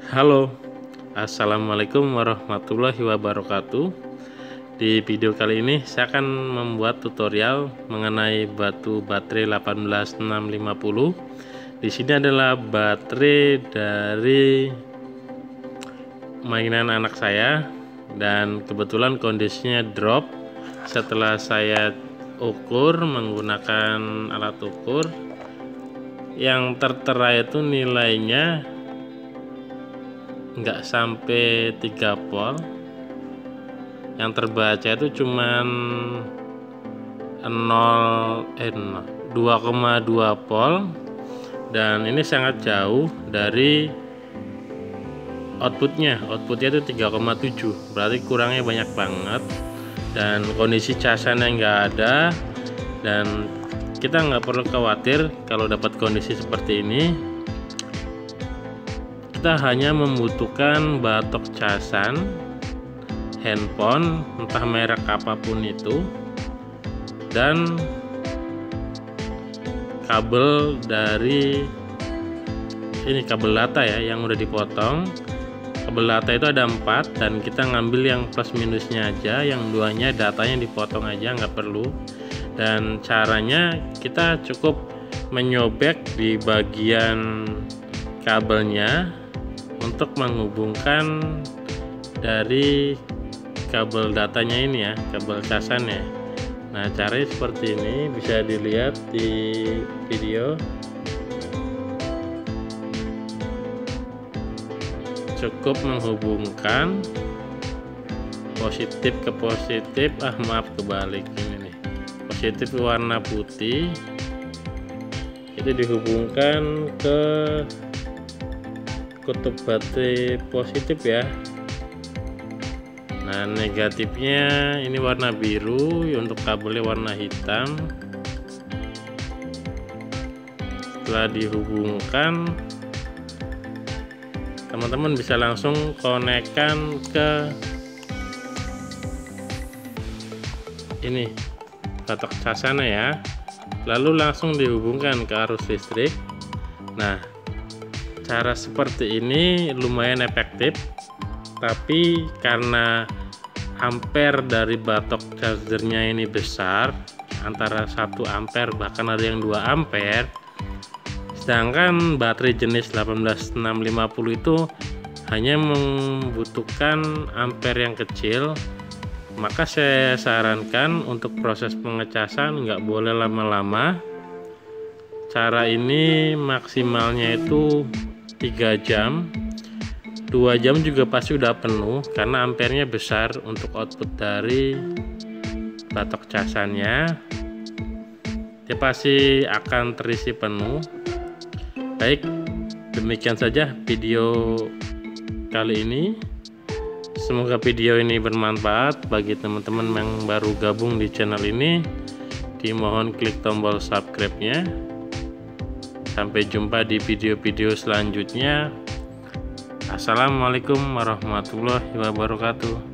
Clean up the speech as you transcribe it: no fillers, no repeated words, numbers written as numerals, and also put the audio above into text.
Halo, assalamualaikum warahmatullahi wabarakatuh. Di video kali ini saya akan membuat tutorial mengenai batu baterai 18650. Di sini adalah baterai dari mainan anak saya dan kebetulan kondisinya drop. Setelah saya ukur menggunakan alat ukur, yang tertera itu nilainya nggak sampai 3 volt, yang terbaca itu cuman 2,2 volt, dan ini sangat jauh dari outputnya itu 3,7, berarti kurangnya banyak banget. Dan kondisi casannya nggak ada, dan kita nggak perlu khawatir kalau dapat kondisi seperti ini. Kita hanya membutuhkan batok casan handphone entah merek apapun itu, dan kabel dari ini, kabel data ya, yang udah dipotong. Kabel data itu ada 4, dan kita ngambil yang plus minusnya aja, yang duanya datanya dipotong aja, nggak perlu. Dan caranya kita cukup menyobek di bagian kabelnya untuk menghubungkan dari kabel datanya ini ya, kabel casannya. Nah, caranya seperti ini, bisa dilihat di video. Cukup menghubungkan positif ke positif, maaf kebalik ini nih. Positif warna putih itu dihubungkan ke kutub baterai positif ya. Nah, negatifnya ini warna biru, untuk kabelnya warna hitam. Setelah dihubungkan, teman-teman bisa langsung konekkan ke ini batok casannya ya, lalu langsung dihubungkan ke arus listrik. Nah, cara seperti ini lumayan efektif, tapi karena ampere dari batok chargernya ini besar, antara 1 ampere bahkan ada yang 2 ampere, sedangkan baterai jenis 18650 itu hanya membutuhkan ampere yang kecil. Maka saya sarankan untuk proses pengecasan nggak boleh lama-lama. Cara ini maksimalnya itu 3 jam. 2 jam juga pasti udah penuh karena ampernya besar untuk output dari batok casannya. Dia pasti akan terisi penuh. Baik, demikian saja video kali ini. Semoga video ini bermanfaat bagi teman-teman yang baru gabung di channel ini. Dimohon klik tombol subscribe-nya. Sampai jumpa di video-video selanjutnya. Assalamualaikum warahmatullahi wabarakatuh.